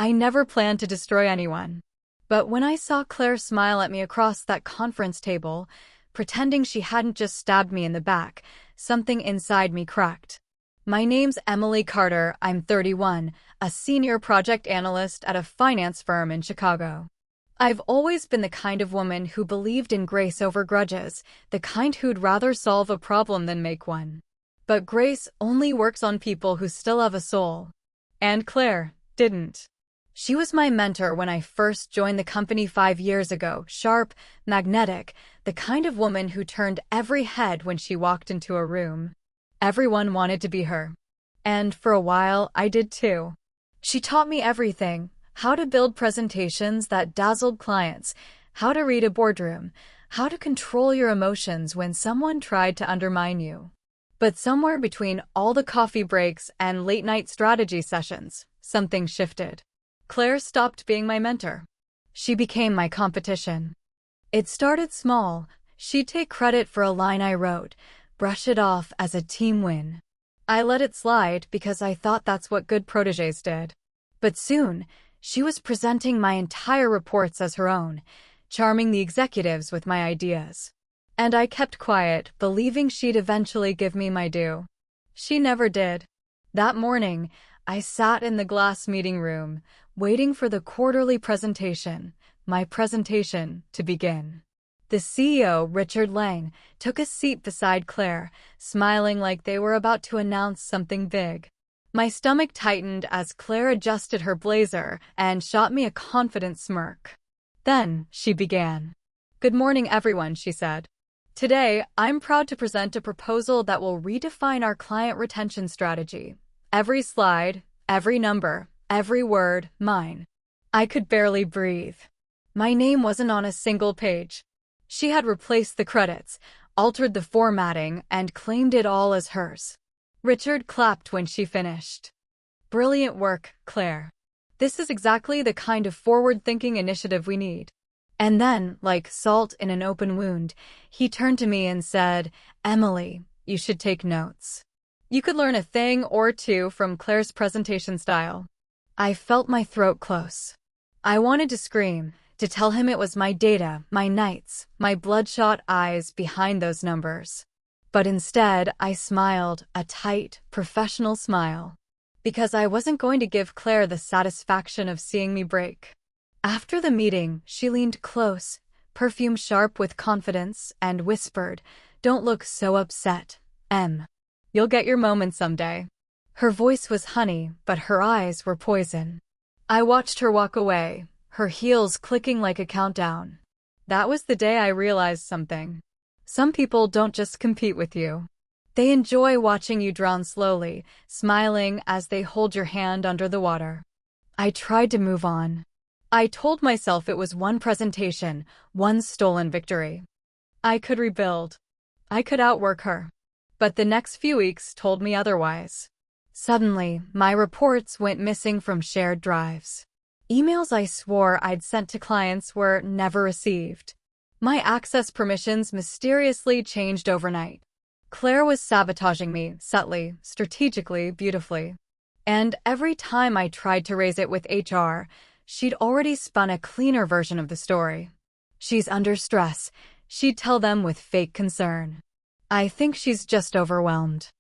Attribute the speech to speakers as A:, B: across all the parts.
A: I never planned to destroy anyone. But when I saw Claire smile at me across that conference table, pretending she hadn't just stabbed me in the back, something inside me cracked. My name's Emily Carter, I'm 31, a senior project analyst at a finance firm in Chicago. I've always been the kind of woman who believed in grace over grudges, the kind who'd rather solve a problem than make one. But grace only works on people who still have a soul. And Claire didn't. She was my mentor when I first joined the company 5 years ago, sharp, magnetic, the kind of woman who turned every head when she walked into a room. Everyone wanted to be her. And for a while, I did too. She taught me everything: how to build presentations that dazzled clients, how to read a boardroom, how to control your emotions when someone tried to undermine you. But somewhere between all the coffee breaks and late-night strategy sessions, something shifted. Claire stopped being my mentor. She became my competition. It started small. She'd take credit for a line I wrote, brush it off as a team win. I let it slide because I thought that's what good protégés did. But soon, she was presenting my entire reports as her own, charming the executives with my ideas. And I kept quiet, believing she'd eventually give me my due. She never did. That morning, I sat in the glass meeting room, waiting for the quarterly presentation, my presentation, to begin. The CEO, Richard Lang, took a seat beside Claire, smiling like they were about to announce something big. My stomach tightened as Claire adjusted her blazer and shot me a confident smirk. Then, she began. "Good morning, everyone," she said. "Today, I'm proud to present a proposal that will redefine our client retention strategy. Every slide, every number, every word, mine." I could barely breathe. My name wasn't on a single page. She had replaced the credits, altered the formatting, and claimed it all as hers. Richard clapped when she finished. "Brilliant work, Claire. This is exactly the kind of forward-thinking initiative we need." And then, like salt in an open wound, he turned to me and said, "Emily, you should take notes. You could learn a thing or two from Claire's presentation style." I felt my throat close. I wanted to scream, to tell him it was my data, my nights, my bloodshot eyes behind those numbers. But instead, I smiled, a tight, professional smile. Because I wasn't going to give Claire the satisfaction of seeing me break. After the meeting, she leaned close, perfume sharp with confidence, and whispered, "Don't look so upset, Em. You'll get your moment someday." Her voice was honey, but her eyes were poison. I watched her walk away, her heels clicking like a countdown. That was the day I realized something. Some people don't just compete with you. They enjoy watching you drown slowly, smiling as they hold your hand under the water. I tried to move on. I told myself it was one presentation, one stolen victory. I could rebuild. I could outwork her. But the next few weeks told me otherwise. Suddenly, my reports went missing from shared drives. Emails I swore I'd sent to clients were never received. My access permissions mysteriously changed overnight. Claire was sabotaging me, subtly, strategically, beautifully. And every time I tried to raise it with HR, she'd already spun a cleaner version of the story. "She's under stress," she'd tell them with fake concern. "I think she's just overwhelmed."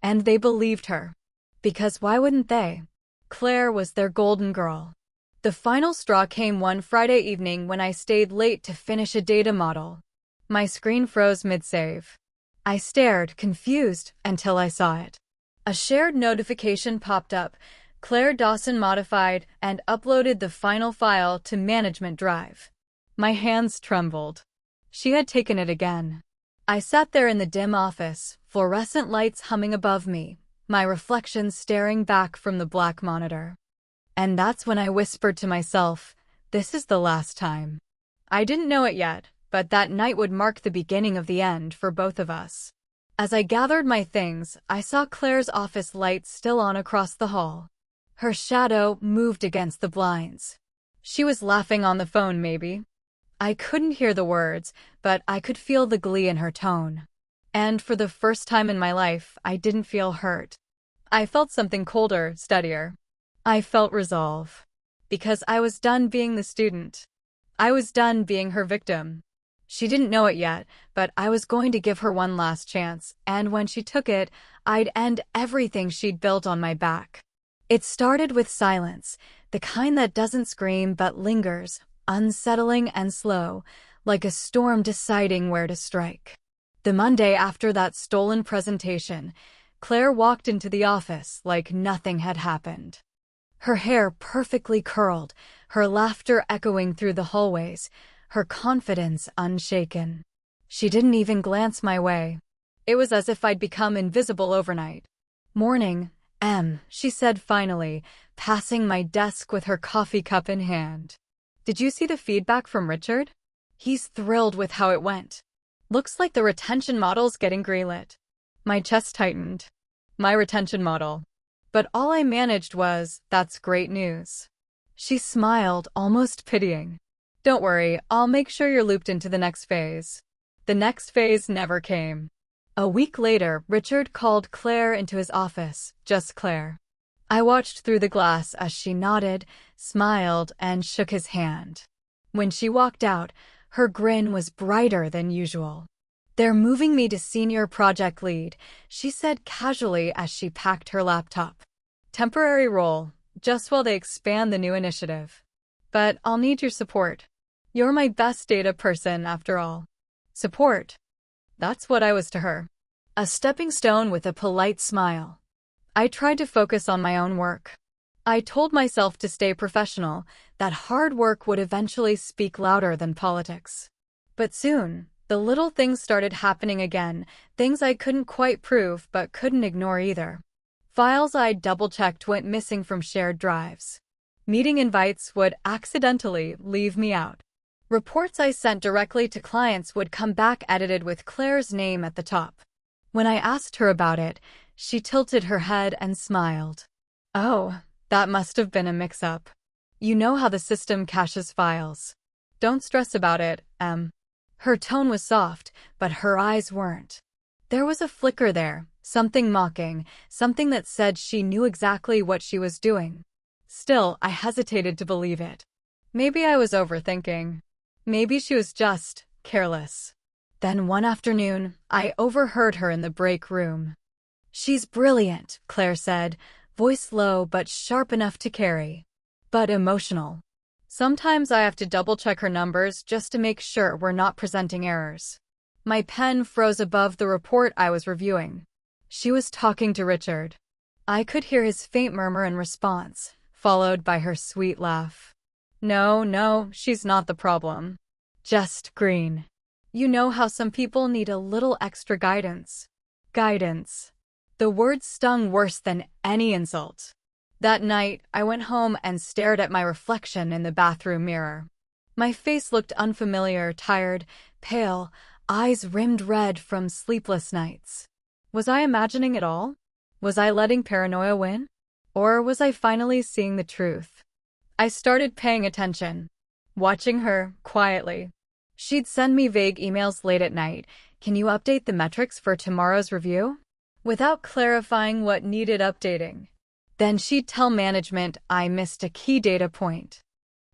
A: And they believed her. Because why wouldn't they? Claire was their golden girl. The final straw came one Friday evening when I stayed late to finish a data model. My screen froze mid-save. I stared, confused, until I saw it. A shared notification popped up. Claire Dawson modified and uploaded the final file to Management Drive. My hands trembled. She had taken it again. I sat there in the dim office, fluorescent lights humming above me, my reflection staring back from the black monitor. And that's when I whispered to myself, "This is the last time." I didn't know it yet, but that night would mark the beginning of the end for both of us. As I gathered my things, I saw Claire's office lights still on across the hall. Her shadow moved against the blinds. She was laughing on the phone, maybe. I couldn't hear the words, but I could feel the glee in her tone. And for the first time in my life, I didn't feel hurt. I felt something colder, steadier. I felt resolve. Because I was done being the student. I was done being her victim. She didn't know it yet, but I was going to give her one last chance, and when she took it, I'd end everything she'd built on my back. It started with silence, the kind that doesn't scream but lingers, unsettling and slow, like a storm deciding where to strike. The Monday after that stolen presentation, Claire walked into the office like nothing had happened. Her hair perfectly curled, her laughter echoing through the hallways, her confidence unshaken. She didn't even glance my way. It was as if I'd become invisible overnight. "Morning, Em," she said finally, passing my desk with her coffee cup in hand. "Did you see the feedback from Richard? He's thrilled with how it went. Looks like the retention model's getting greenlit." My chest tightened. My retention model. But all I managed was, "That's great news." She smiled, almost pitying. "Don't worry, I'll make sure you're looped into the next phase." The next phase never came. A week later, Richard called Claire into his office, just Claire. I watched through the glass as she nodded, smiled, and shook his hand. When she walked out, her grin was brighter than usual. "They're moving me to senior project lead," she said casually as she packed her laptop. "Temporary role, just while they expand the new initiative. But I'll need your support. You're my best data person, after all." Support. That's what I was to her. A stepping stone with a polite smile. I tried to focus on my own work. I told myself to stay professional, that hard work would eventually speak louder than politics. But soon, the little things started happening again, things I couldn't quite prove but couldn't ignore either. Files I'd double-checked went missing from shared drives. Meeting invites would accidentally leave me out. Reports I sent directly to clients would come back edited with Claire's name at the top. When I asked her about it, she tilted her head and smiled. "Oh, that must have been a mix-up. You know how the system caches files. Don't stress about it, Em." Her tone was soft, but her eyes weren't. There was a flicker there, something mocking, something that said she knew exactly what she was doing. Still, I hesitated to believe it. Maybe I was overthinking. Maybe she was just careless. Then one afternoon, I overheard her in the break room. "She's brilliant," Claire said, voice low but sharp enough to carry. "But emotional. Sometimes I have to double-check her numbers just to make sure we're not presenting errors." My pen froze above the report I was reviewing. She was talking to Richard. I could hear his faint murmur in response, followed by her sweet laugh. No, she's not the problem. Just green. You know how some people need a little extra guidance." Guidance. The word stung worse than any insult. That night, I went home and stared at my reflection in the bathroom mirror. My face looked unfamiliar, tired, pale, eyes rimmed red from sleepless nights. Was I imagining it all? Was I letting paranoia win? Or was I finally seeing the truth? I started paying attention, watching her quietly. She'd send me vague emails late at night. "Can you update the metrics for tomorrow's review?" Without clarifying what needed updating. Then she'd tell management I missed a key data point.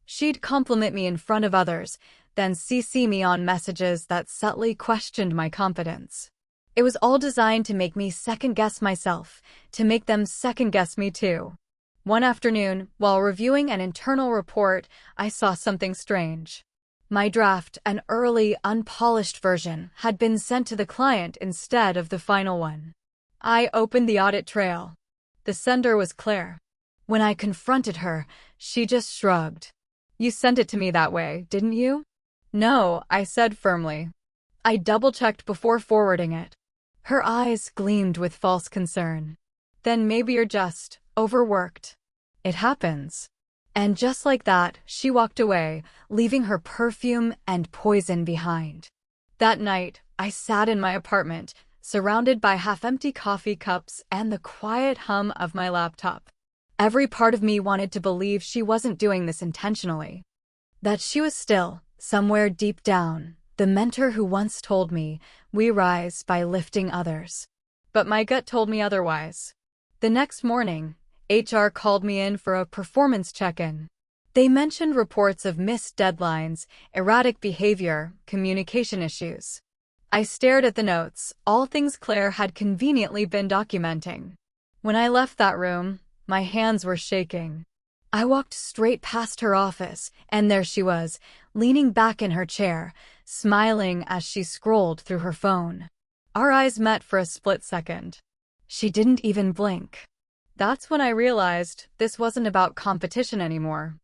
A: She'd compliment me in front of others, then CC me on messages that subtly questioned my competence. It was all designed to make me second-guess myself, to make them second-guess me too. One afternoon, while reviewing an internal report, I saw something strange. My draft, an early, unpolished version, had been sent to the client instead of the final one. I opened the audit trail. The sender was Claire. When I confronted her, she just shrugged. "You sent it to me that way, didn't you?" "No," I said firmly. I double-checked before forwarding it. Her eyes gleamed with false concern. "Then maybe you're just overworked. It happens." And just like that, she walked away, leaving her perfume and poison behind. That night, I sat in my apartment, surrounded by half-empty coffee cups and the quiet hum of my laptop. Every part of me wanted to believe she wasn't doing this intentionally. That she was still, somewhere deep down, the mentor who once told me, "We rise by lifting others." But my gut told me otherwise. The next morning, HR called me in for a performance check-in. They mentioned reports of missed deadlines, erratic behavior, communication issues. I stared at the notes, all things Claire had conveniently been documenting. When I left that room, my hands were shaking. I walked straight past her office, and there she was, leaning back in her chair, smiling as she scrolled through her phone. Our eyes met for a split second. She didn't even blink. That's when I realized this wasn't about competition anymore.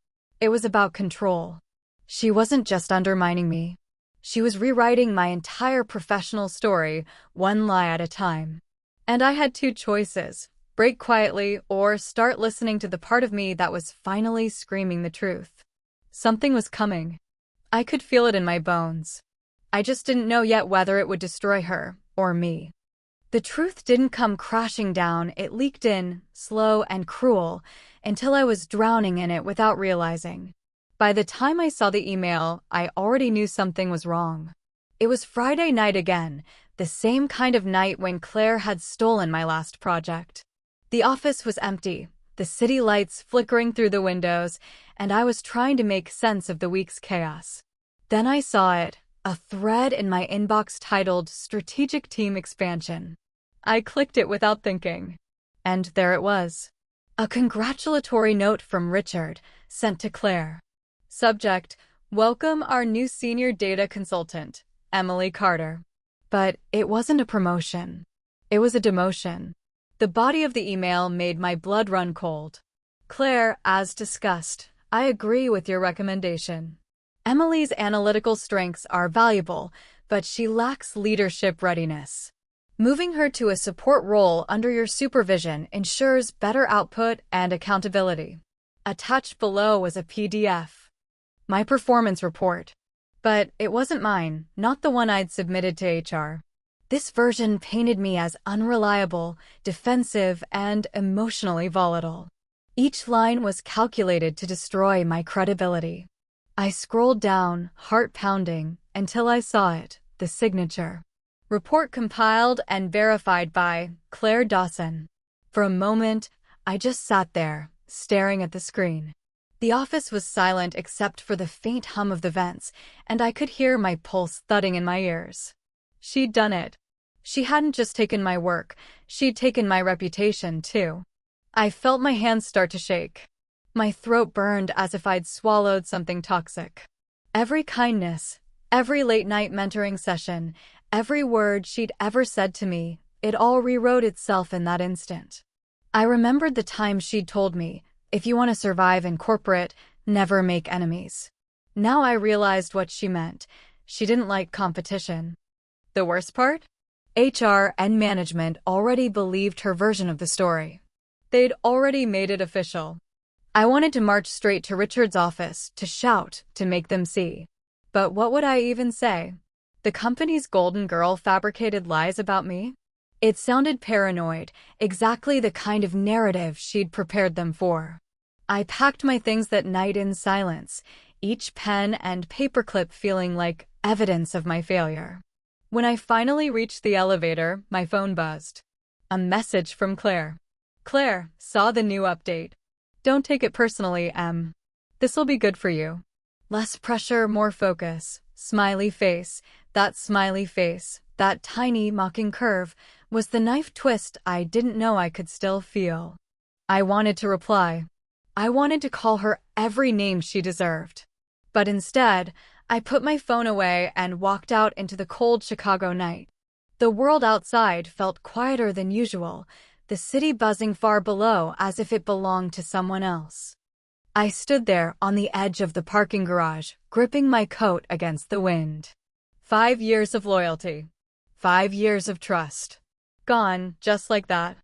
A: It was about control. She wasn't just undermining me. She was rewriting my entire professional story, one lie at a time. And I had two choices: break quietly or start listening to the part of me that was finally screaming the truth. Something was coming. I could feel it in my bones. I just didn't know yet whether it would destroy her or me. The truth didn't come crashing down, it leaked in, slow and cruel, until I was drowning in it without realizing. By the time I saw the email, I already knew something was wrong. It was Friday night again, the same kind of night when Claire had stolen my last project. The office was empty, the city lights flickering through the windows, and I was trying to make sense of the week's chaos. Then I saw it, a thread in my inbox titled Strategic Team Expansion. I clicked it without thinking. And there it was. A congratulatory note from Richard, sent to Claire. Subject: Welcome our new senior data consultant, Emily Carter. But it wasn't a promotion. It was a demotion. The body of the email made my blood run cold. Claire, as discussed, I agree with your recommendation. Emily's analytical strengths are valuable, but she lacks leadership readiness. Moving her to a support role under your supervision ensures better output and accountability. Attached below was a PDF. My performance report. But it wasn't mine, not the one I'd submitted to HR. This version painted me as unreliable, defensive, and emotionally volatile. Each line was calculated to destroy my credibility. I scrolled down, heart pounding, until I saw it, the signature. Report compiled and verified by Claire Dawson. For a moment, I just sat there, staring at the screen. The office was silent except for the faint hum of the vents, and I could hear my pulse thudding in my ears. She'd done it. She hadn't just taken my work, she'd taken my reputation, too. I felt my hands start to shake. My throat burned as if I'd swallowed something toxic. Every kindness, every late-night mentoring session, every word she'd ever said to me, it all rewrote itself in that instant. I remembered the time she'd told me, if you want to survive in corporate, never make enemies. Now I realized what she meant. She didn't like competition. The worst part? HR and management already believed her version of the story. They'd already made it official. I wanted to march straight to Richard's office, to shout, to make them see. But what would I even say? The company's golden girl fabricated lies about me? It sounded paranoid, exactly the kind of narrative she'd prepared them for. I packed my things that night in silence, each pen and paperclip feeling like evidence of my failure. When I finally reached the elevator, my phone buzzed. A message from Claire. Claire, saw the new update. Don't take it personally, Em. This'll be good for you. Less pressure, more focus. Smiley face. That smiley face, that tiny mocking curve, was the knife twist I didn't know I could still feel. I wanted to reply. I wanted to call her every name she deserved. But instead, I put my phone away and walked out into the cold Chicago night. The world outside felt quieter than usual, the city buzzing far below as if it belonged to someone else. I stood there on the edge of the parking garage, gripping my coat against the wind. 5 years of loyalty. 5 years of trust. Gone, just like that.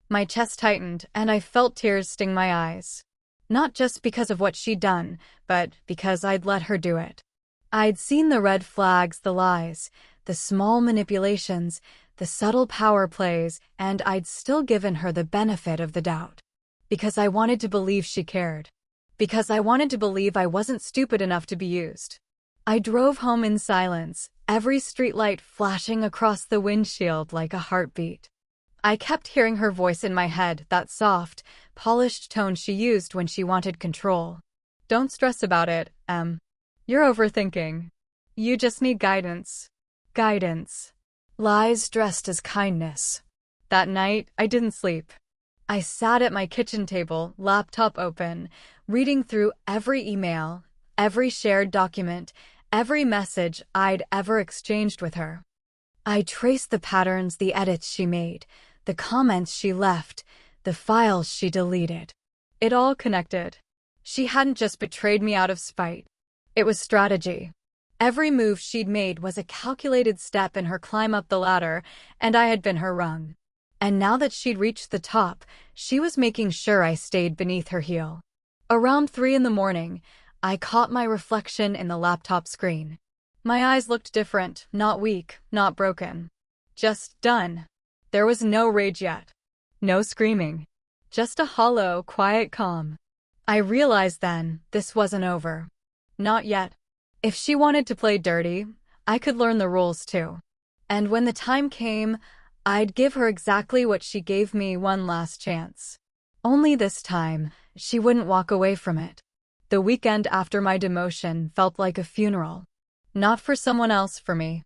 A: My chest tightened, and I felt tears sting my eyes. Not just because of what she'd done, but because I'd let her do it. I'd seen the red flags, the lies, the small manipulations, the subtle power plays, and I'd still given her the benefit of the doubt. Because I wanted to believe she cared. Because I wanted to believe I wasn't stupid enough to be used. I drove home in silence, every streetlight flashing across the windshield like a heartbeat. I kept hearing her voice in my head, that soft, polished tone she used when she wanted control. Don't stress about it, You're overthinking. You just need guidance. Guidance. Lies dressed as kindness. That night, I didn't sleep. I sat at my kitchen table, laptop open, reading through every email, every shared document, every message I'd ever exchanged with her. I traced the patterns, the edits she made, the comments she left, the files she deleted. It all connected. She hadn't just betrayed me out of spite. It was strategy. Every move she'd made was a calculated step in her climb up the ladder, and I had been her rung. And now that she'd reached the top, she was making sure I stayed beneath her heel. Around 3 in the morning, I caught my reflection in the laptop screen. My eyes looked different, not weak, not broken. Just done. There was no rage yet. No screaming. Just a hollow, quiet calm. I realized then, this wasn't over. Not yet. If she wanted to play dirty, I could learn the rules too. And when the time came, I'd give her exactly what she gave me, one last chance. Only this time, she wouldn't walk away from it. The weekend after my demotion felt like a funeral. Not for someone else, for me.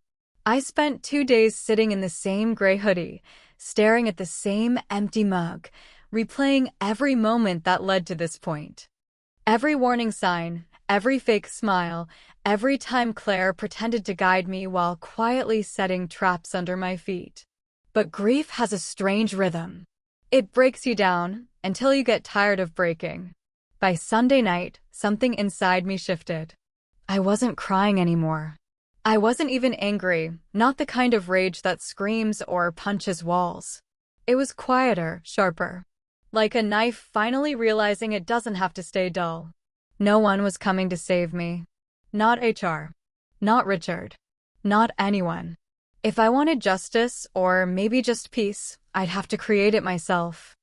A: I spent 2 days sitting in the same gray hoodie, staring at the same empty mug, replaying every moment that led to this point. Every warning sign, every fake smile, every time Claire pretended to guide me while quietly setting traps under my feet. But grief has a strange rhythm. It breaks you down until you get tired of breaking. By Sunday night, something inside me shifted. I wasn't crying anymore. I wasn't even angry, not the kind of rage that screams or punches walls. It was quieter, sharper. Like a knife finally realizing it doesn't have to stay dull. No one was coming to save me. Not HR. Not Richard. Not anyone. If I wanted justice, or maybe just peace, I'd have to create it myself.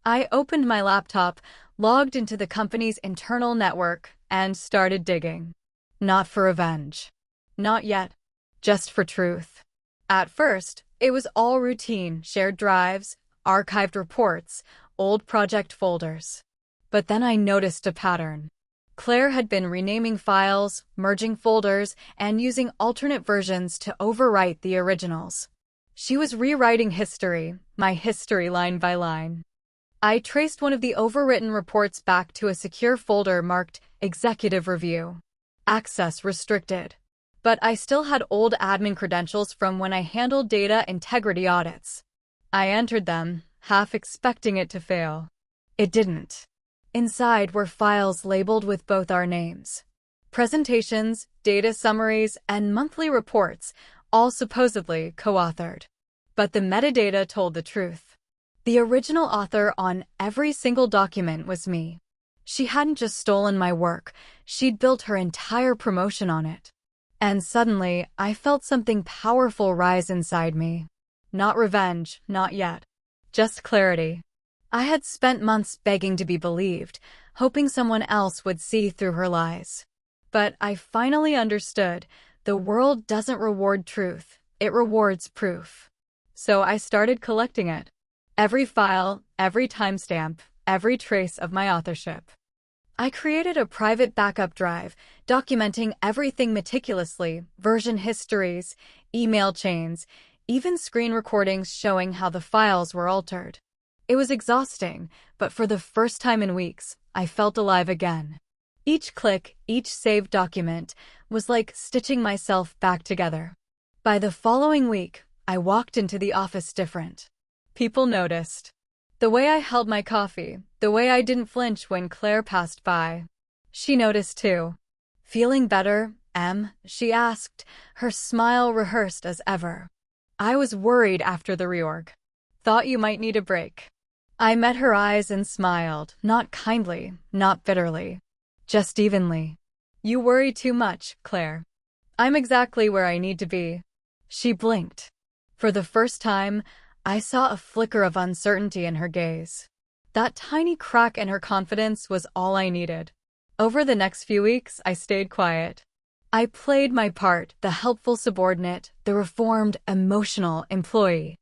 A: I opened my laptop, logged into the company's internal network, and started digging. Not for revenge. Not yet. Just for truth. At first, it was all routine, shared drives, archived reports, old project folders. But then I noticed a pattern. Claire had been renaming files, merging folders, and using alternate versions to overwrite the originals. She was rewriting history, my history line by line. I traced one of the overwritten reports back to a secure folder marked Executive Review. Access restricted. But I still had old admin credentials from when I handled data integrity audits. I entered them, half expecting it to fail. It didn't. Inside were files labeled with both our names. Presentations, data summaries, and monthly reports, all supposedly co-authored. But the metadata told the truth. The original author on every single document was me. She hadn't just stolen my work, she'd built her entire promotion on it. And suddenly, I felt something powerful rise inside me. Not revenge, not yet. Just clarity. I had spent months begging to be believed, hoping someone else would see through her lies. But I finally understood, the world doesn't reward truth, it rewards proof. So I started collecting it. Every file, every timestamp, every trace of my authorship. I created a private backup drive, documenting everything meticulously, version histories, email chains, even screen recordings showing how the files were altered. It was exhausting, but for the first time in weeks, I felt alive again. Each click, each saved document, was like stitching myself back together. By the following week, I walked into the office different. People noticed. The way I held my coffee, the way I didn't flinch when Claire passed by. She noticed too. Feeling better, Em? She asked, her smile rehearsed as ever. I was worried after the reorg. Thought you might need a break. I met her eyes and smiled, not kindly, not bitterly. Just evenly. You worry too much, Claire. I'm exactly where I need to be. She blinked. For the first time, I saw a flicker of uncertainty in her gaze. That tiny crack in her confidence was all I needed. Over the next few weeks, I stayed quiet. I played my part, the helpful subordinate, the reformed, emotional employee.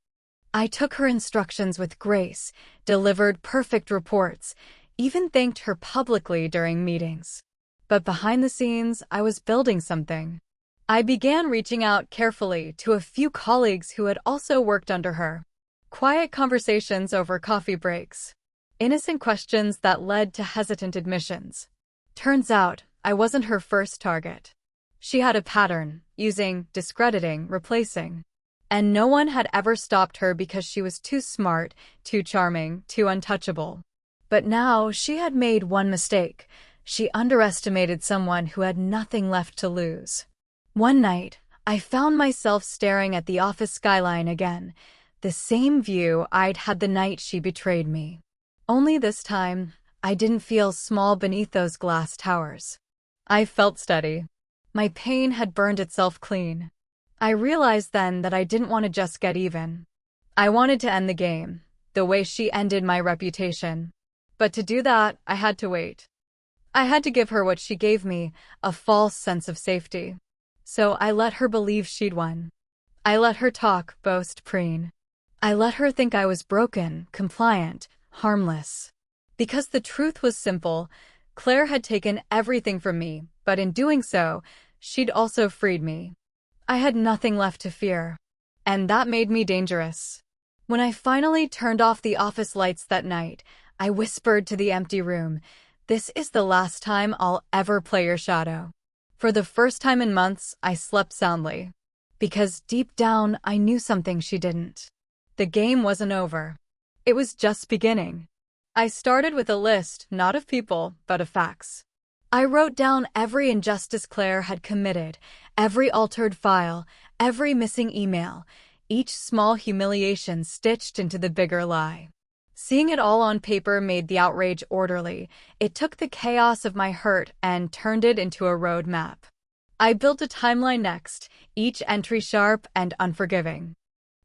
A: I took her instructions with grace, delivered perfect reports, even thanked her publicly during meetings. But behind the scenes, I was building something. I began reaching out carefully to a few colleagues who had also worked under her. Quiet conversations over coffee breaks. Innocent questions that led to hesitant admissions. Turns out, I wasn't her first target. She had a pattern, using, discrediting, replacing. And no one had ever stopped her because she was too smart, too charming, too untouchable. But now she had made one mistake. She underestimated someone who had nothing left to lose. One night, I found myself staring at the office skyline again, the same view I'd had the night she betrayed me. Only this time, I didn't feel small beneath those glass towers. I felt steady. My pain had burned itself clean. I realized then that I didn't want to just get even. I wanted to end the game, the way she ended my reputation. But to do that, I had to wait. I had to give her what she gave me, a false sense of safety. So I let her believe she'd won. I let her talk, boast, preen. I let her think I was broken, compliant, harmless. Because the truth was simple, Claire had taken everything from me, but in doing so, she'd also freed me. I had nothing left to fear. And that made me dangerous. When I finally turned off the office lights that night, I whispered to the empty room, "This is the last time I'll ever play your shadow." For the first time in months, I slept soundly. Because deep down, I knew something she didn't. The game wasn't over. It was just beginning. I started with a list, not of people, but of facts. I wrote down every injustice Claire had committed, every altered file, every missing email, each small humiliation stitched into the bigger lie. Seeing it all on paper made the outrage orderly. It took the chaos of my hurt and turned it into a road map. I built a timeline next, each entry sharp and unforgiving.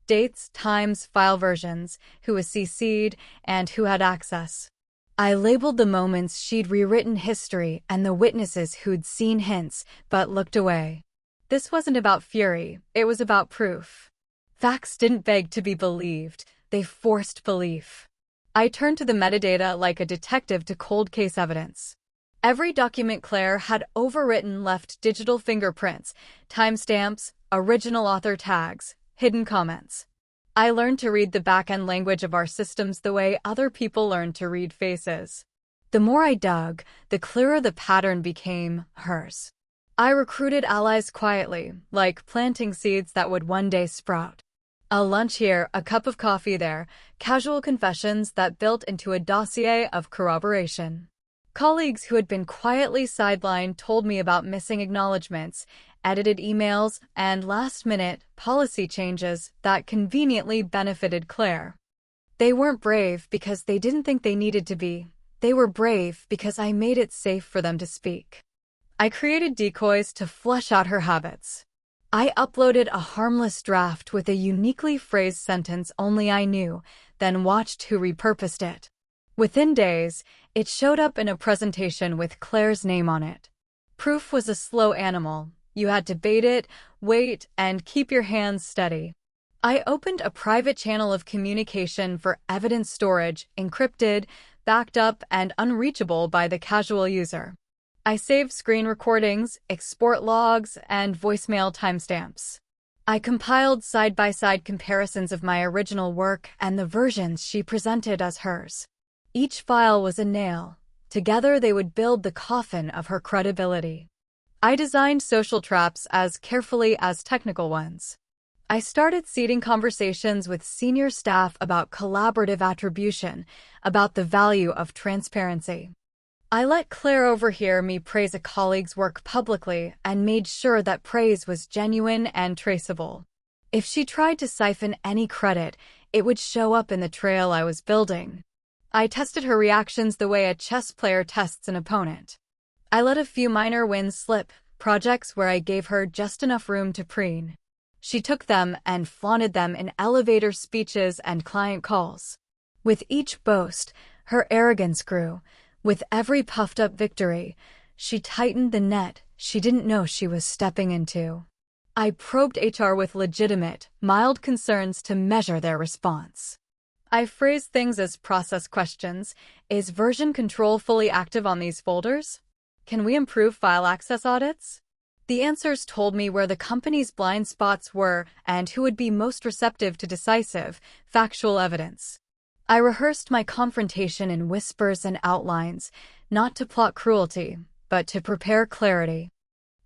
A: Dates, times, file versions, who was CC'd, and who had access. I labeled the moments she'd rewritten history and the witnesses who'd seen hints but looked away. This wasn't about fury, it was about proof. Facts didn't beg to be believed, they forced belief. I turned to the metadata like a detective to cold case evidence. Every document Claire had overwritten left digital fingerprints, timestamps, original author tags, hidden comments. I learned to read the back-end language of our systems the way other people learn to read faces. The more I dug, the clearer the pattern became hers. I recruited allies quietly, like planting seeds that would one day sprout. A lunch here, a cup of coffee there, casual confessions that built into a dossier of corroboration. Colleagues who had been quietly sidelined told me about missing acknowledgments, edited emails, and last-minute policy changes that conveniently benefited Claire. They weren't brave because they didn't think they needed to be. They were brave because I made it safe for them to speak. I created decoys to flesh out her habits. I uploaded a harmless draft with a uniquely phrased sentence only I knew, then watched who repurposed it. Within days, it showed up in a presentation with Claire's name on it. Proof was a slow animal. You had to bait it, wait, and keep your hands steady. I opened a private channel of communication for evidence storage, encrypted, backed up, and unreachable by the casual user. I saved screen recordings, export logs, and voicemail timestamps. I compiled side-by-side comparisons of my original work and the versions she presented as hers. Each file was a nail. Together they would build the coffin of her credibility. I designed social traps as carefully as technical ones. I started seeding conversations with senior staff about collaborative attribution, about the value of transparency. I let Claire overhear me praise a colleague's work publicly and made sure that praise was genuine and traceable. If she tried to siphon any credit, it would show up in the trail I was building. I tested her reactions the way a chess player tests an opponent. I let a few minor wins slip, projects where I gave her just enough room to preen. She took them and flaunted them in elevator speeches and client calls. With each boast, her arrogance grew. With every puffed-up victory, she tightened the net she didn't know she was stepping into. I probed HR with legitimate, mild concerns to measure their response. I phrased things as process questions. Is version control fully active on these folders? Can we improve file access audits? The answers told me where the company's blind spots were and who would be most receptive to decisive, factual evidence. I rehearsed my confrontation in whispers and outlines, not to plot cruelty, but to prepare clarity.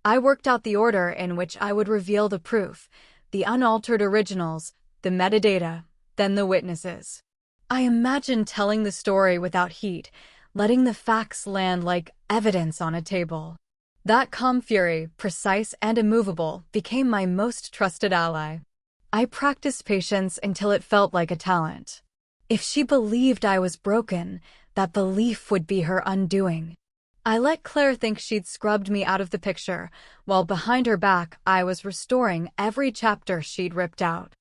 A: I worked out the order in which I would reveal the proof, the unaltered originals, the metadata, then the witnesses. I imagined telling the story without heat, letting the facts land like evidence on a table. That calm fury, precise and immovable, became my most trusted ally. I practiced patience until it felt like a talent. If she believed I was broken, that belief would be her undoing. I let Claire think she'd scrubbed me out of the picture, while behind her back I was restoring every chapter she'd ripped out.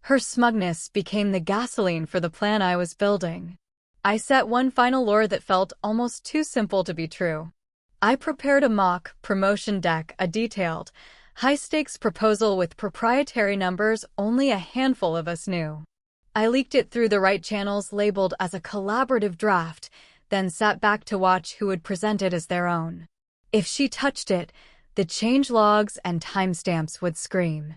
A: Her smugness became the gasoline for the plan I was building. I set one final lure that felt almost too simple to be true. I prepared a mock promotion deck, a detailed, high-stakes proposal with proprietary numbers only a handful of us knew. I leaked it through the right channels labeled as a collaborative draft, then sat back to watch who would present it as their own. If she touched it, the change logs and timestamps would scream.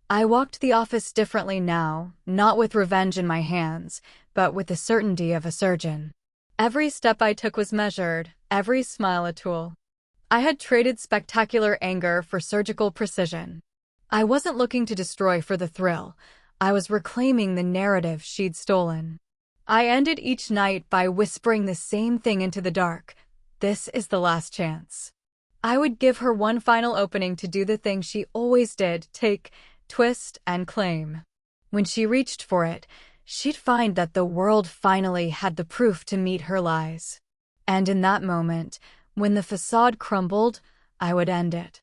A: I walked the office differently now, not with revenge in my hands, but with the certainty of a surgeon. Every step I took was measured, every smile a tool. I had traded spectacular anger for surgical precision. I wasn't looking to destroy for the thrill. I was reclaiming the narrative she'd stolen. I ended each night by whispering the same thing into the dark. This is the last chance. I would give her one final opening to do the thing she always did, take, twist, and claim. When she reached for it, she'd find that the world finally had the proof to meet her lies. And in that moment, when the facade crumbled, I would end it.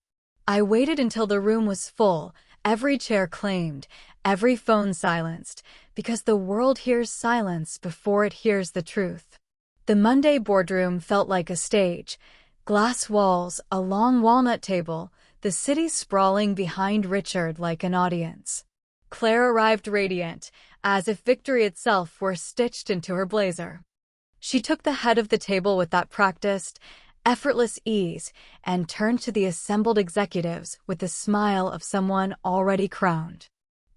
A: I waited until the room was full, every chair claimed, every phone silenced, because the world hears silence before it hears the truth. The Monday boardroom felt like a stage. Glass walls, a long walnut table, the city sprawling behind Richard like an audience. Claire arrived radiant, as if victory itself were stitched into her blazer. She took the head of the table with that practiced, effortless ease and turned to the assembled executives with the smile of someone already crowned.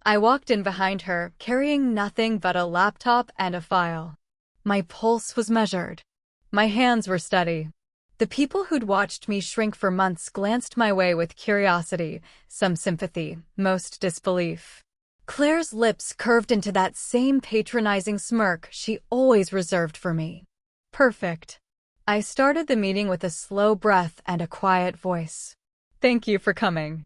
A: I walked in behind her, carrying nothing but a laptop and a file. My pulse was measured. My hands were steady. The people who'd watched me shrink for months glanced my way with curiosity, some sympathy, most disbelief. Claire's lips curved into that same patronizing smirk she always reserved for me. Perfect. I started the meeting with a slow breath and a quiet voice. Thank you for coming.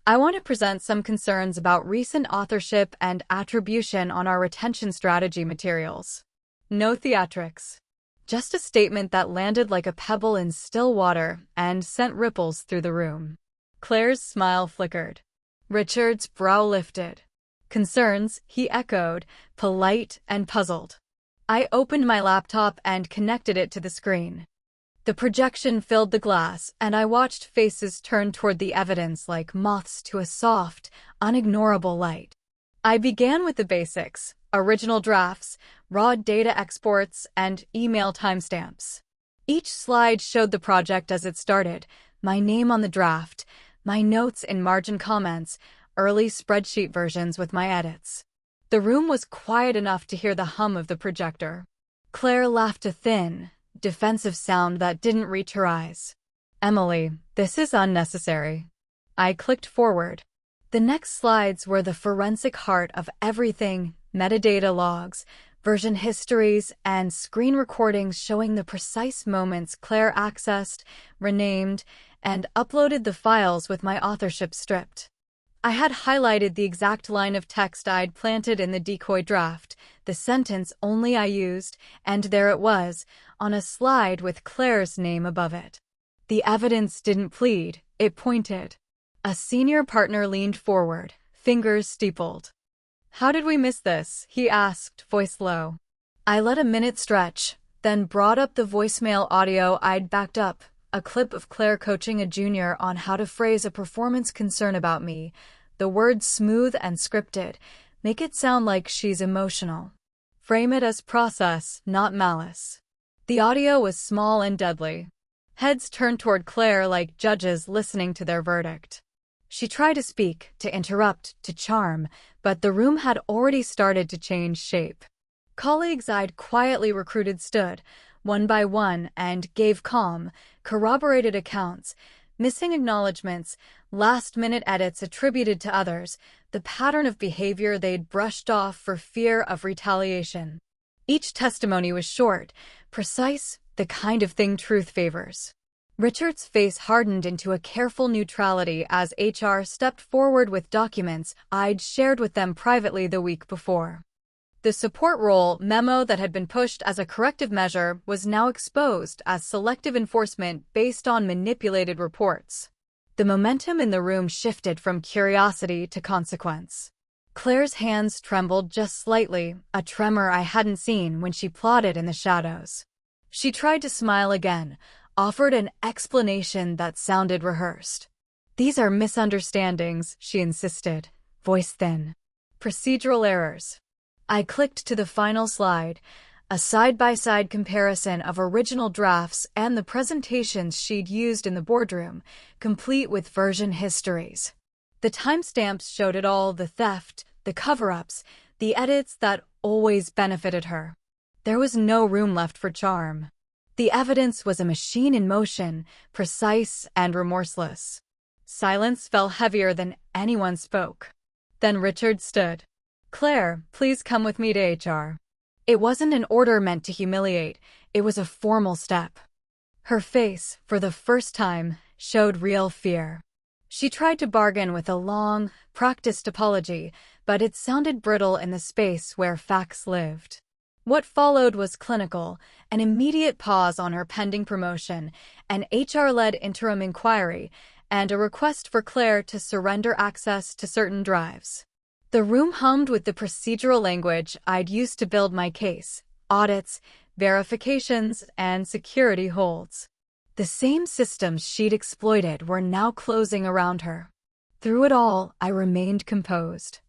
A: I want to present some concerns about recent authorship and attribution on our retention strategy materials. No theatrics. Just a statement that landed like a pebble in still water and sent ripples through the room. Claire's smile flickered. Richard's brow lifted. Concerns, he echoed, polite and puzzled. I opened my laptop and connected it to the screen. The projection filled the glass, and I watched faces turn toward the evidence like moths to a soft, unignorable light. I began with the basics: original drafts, raw data exports, and email timestamps. Each slide showed the project as it started, my name on the draft, my notes in margin comments, early spreadsheet versions with my edits. The room was quiet enough to hear the hum of the projector. Claire laughed a thin, defensive sound that didn't reach her eyes. Emily, this is unnecessary. I clicked forward. The next slides were the forensic heart of everything: metadata logs, version histories, and screen recordings showing the precise moments Claire accessed, renamed, and uploaded the files with my authorship stripped. I had highlighted the exact line of text I'd planted in the decoy draft, the sentence only I used, and there it was, on a slide with Claire's name above it. The evidence didn't plead, it pointed. A senior partner leaned forward, fingers steepled. "How did we miss this?" he asked, voice low. I let a minute stretch, then brought up the voicemail audio I'd backed up, a clip of Claire coaching a junior on how to phrase a performance concern about me. The words smooth and scripted, make it sound like she's emotional. Frame it as process, not malice. The audio was small and deadly. Heads turned toward Claire like judges listening to their verdict. She tried to speak, to interrupt, to charm, but the room had already started to change shape. Colleagues I'd quietly recruited stood, one by one, and gave calm, corroborated accounts, missing acknowledgments, last-minute edits attributed to others, the pattern of behavior they'd brushed off for fear of retaliation. Each testimony was short, precise, the kind of thing truth favors. Richard's face hardened into a careful neutrality as HR stepped forward with documents I'd shared with them privately the week before. The support role memo that had been pushed as a corrective measure was now exposed as selective enforcement based on manipulated reports. The momentum in the room shifted from curiosity to consequence. Claire's hands trembled just slightly, a tremor I hadn't seen when she plotted in the shadows. She tried to smile again, offered an explanation that sounded rehearsed. "These are misunderstandings," she insisted, voice thin. "Procedural errors." I clicked to the final slide, a side-by-side comparison of original drafts and the presentations she'd used in the boardroom, complete with version histories. The timestamps showed it all: the theft, the cover-ups, the edits that always benefited her. There was no room left for charm. The evidence was a machine in motion, precise and remorseless. Silence fell heavier than anyone spoke. Then Richard stood. "Claire, please come with me to HR." It wasn't an order meant to humiliate, it was a formal step. Her face, for the first time, showed real fear. She tried to bargain with a long, practiced apology, but it sounded brittle in the space where facts lived. What followed was clinical, an immediate pause on her pending promotion, an HR-led interim inquiry, and a request for Claire to surrender access to certain drives. The room hummed with the procedural language I'd used to build my case: audits, verifications, and security holds. The same systems she'd exploited were now closing around her. Through it all, I remained composed.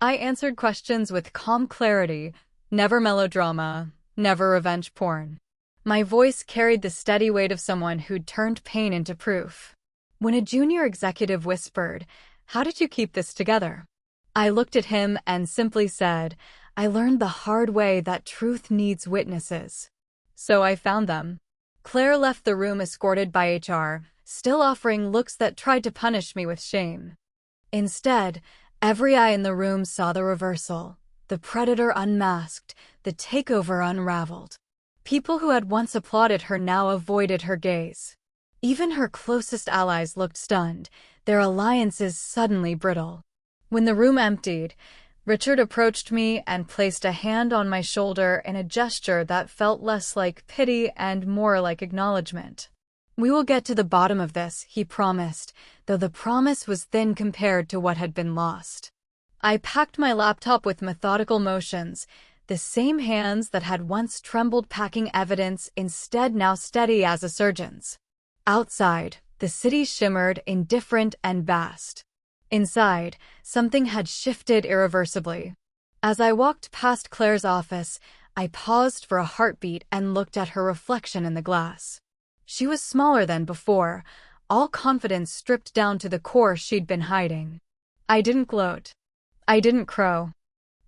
A: I answered questions with calm clarity, never melodrama, never revenge porn. My voice carried the steady weight of someone who'd turned pain into proof. When a junior executive whispered, "How did you keep this together?" I looked at him and simply said, "I learned the hard way that truth needs witnesses." So I found them. Claire left the room escorted by HR, still offering looks that tried to punish me with shame. Instead, every eye in the room saw the reversal, the predator unmasked, the takeover unraveled. People who had once applauded her now avoided her gaze. Even her closest allies looked stunned, their alliances suddenly brittle. When the room emptied, Richard approached me and placed a hand on my shoulder in a gesture that felt less like pity and more like acknowledgement. "We will get to the bottom of this," he promised, though the promise was thin compared to what had been lost. I packed my laptop with methodical motions, the same hands that had once trembled packing evidence instead now steady as a surgeon's. Outside, the city shimmered, indifferent and vast. Inside, something had shifted irreversibly. As I walked past Claire's office, I paused for a heartbeat and looked at her reflection in the glass. She was smaller than before, all confidence stripped down to the core she'd been hiding. I didn't gloat. I didn't crow.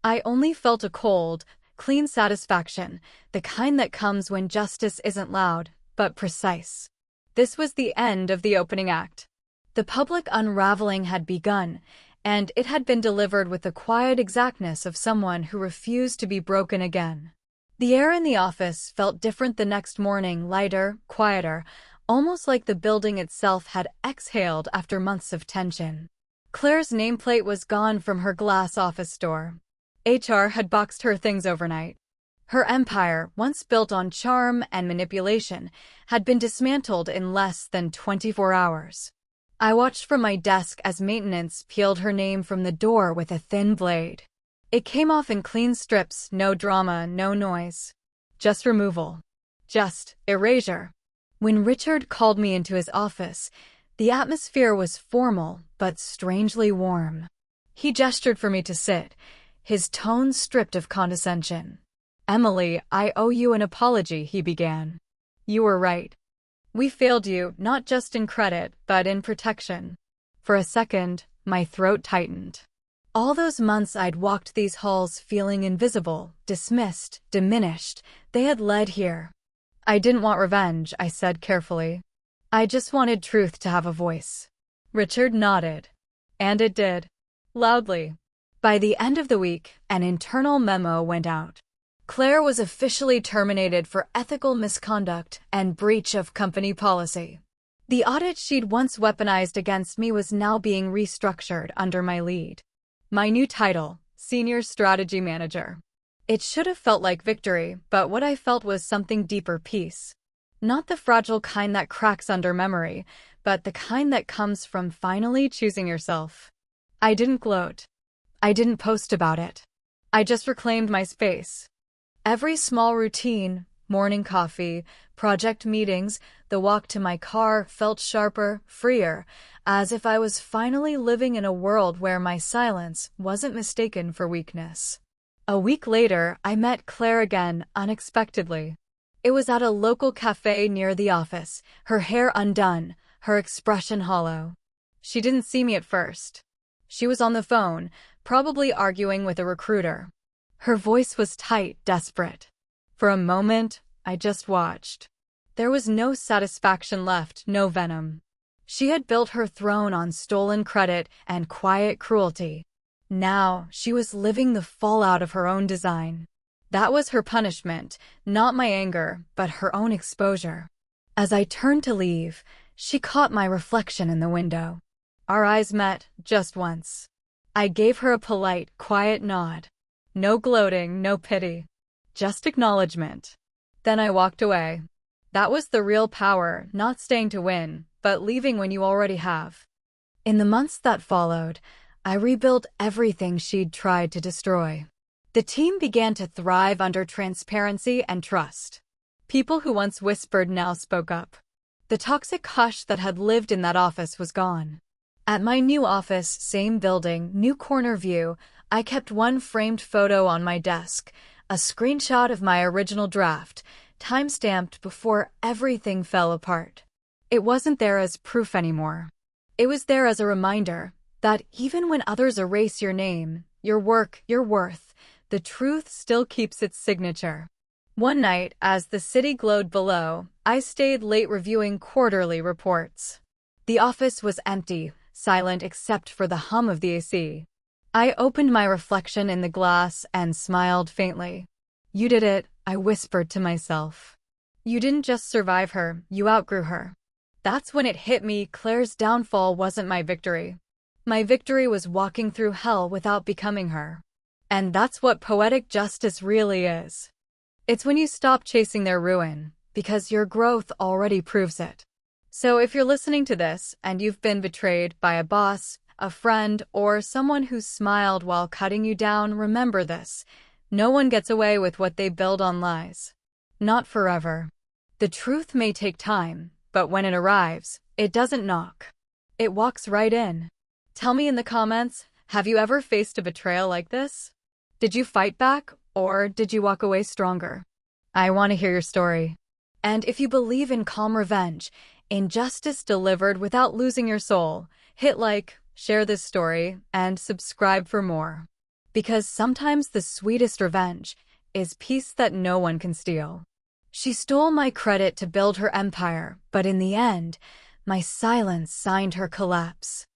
A: I only felt a cold, clean satisfaction, the kind that comes when justice isn't loud, but precise. This was the end of the opening act. The public unraveling had begun, and it had been delivered with the quiet exactness of someone who refused to be broken again. The air in the office felt different the next morning, lighter, quieter, almost like the building itself had exhaled after months of tension. Claire's nameplate was gone from her glass office door. HR had boxed her things overnight. Her empire, once built on charm and manipulation, had been dismantled in less than 24 hours. I watched from my desk as maintenance peeled her name from the door with a thin blade. It came off in clean strips, no drama, no noise. Just removal. Just erasure. When Richard called me into his office, the atmosphere was formal but strangely warm. He gestured for me to sit, his tone stripped of condescension. "Emily, I owe you an apology," he began. "You were right. We failed you, not just in credit, but in protection. For a second, my throat tightened. All those months I'd walked these halls feeling invisible, dismissed, diminished, they had led here. I didn't want revenge, I said carefully. I just wanted truth to have a voice. Richard nodded. And it did. Loudly. By the end of the week, an internal memo went out. Claire was officially terminated for ethical misconduct and breach of company policy. The audit she'd once weaponized against me was now being restructured under my lead. My new title, Senior Strategy Manager. It should have felt like victory, but what I felt was something deeper: peace. Not the fragile kind that cracks under memory, but the kind that comes from finally choosing yourself. I didn't gloat. I didn't post about it. I just reclaimed my space. Every small routine, morning coffee, project meetings, the walk to my car felt sharper, freer, as if I was finally living in a world where my silence wasn't mistaken for weakness. A week later, I met Claire again, unexpectedly. It was at a local cafe near the office, her hair undone, her expression hollow. She didn't see me at first. She was on the phone, probably arguing with a recruiter. Her voice was tight, desperate. For a moment, I just watched. There was no satisfaction left, no venom. She had built her throne on stolen credit and quiet cruelty. Now, she was living the fallout of her own design. That was her punishment, not my anger, but her own exposure. As I turned to leave, she caught my reflection in the window. Our eyes met, just once. I gave her a polite, quiet nod. No gloating, no pity. Just acknowledgement. Then I walked away. That was the real power, not staying to win, but leaving when you already have. In the months that followed, I rebuilt everything she'd tried to destroy. The team began to thrive under transparency and trust. People who once whispered now spoke up. The toxic hush that had lived in that office was gone. At my new office, same building, new corner view, I kept one framed photo on my desk, a screenshot of my original draft, time-stamped before everything fell apart. It wasn't there as proof anymore. It was there as a reminder that even when others erase your name, your work, your worth, the truth still keeps its signature. One night, as the city glowed below, I stayed late reviewing quarterly reports. The office was empty, silent except for the hum of the AC. I opened my reflection in the glass and smiled faintly. You did it, I whispered to myself. You didn't just survive her, you outgrew her. That's when it hit me: Claire's downfall wasn't my victory. My victory was walking through hell without becoming her. And that's what poetic justice really is. It's when you stop chasing their ruin, because your growth already proves it. So if you're listening to this and you've been betrayed by a boss, a friend, or someone who smiled while cutting you down, remember this: no one gets away with what they build on lies. Not forever. The truth may take time, but when it arrives, it doesn't knock. It walks right in. Tell me in the comments, have you ever faced a betrayal like this? Did you fight back, or did you walk away stronger? I want to hear your story. And if you believe in calm revenge, in justice delivered without losing your soul, hit like, share this story, and subscribe for more. Because sometimes the sweetest revenge is peace that no one can steal. She stole my credit to build her empire, but in the end, my silence signed her collapse.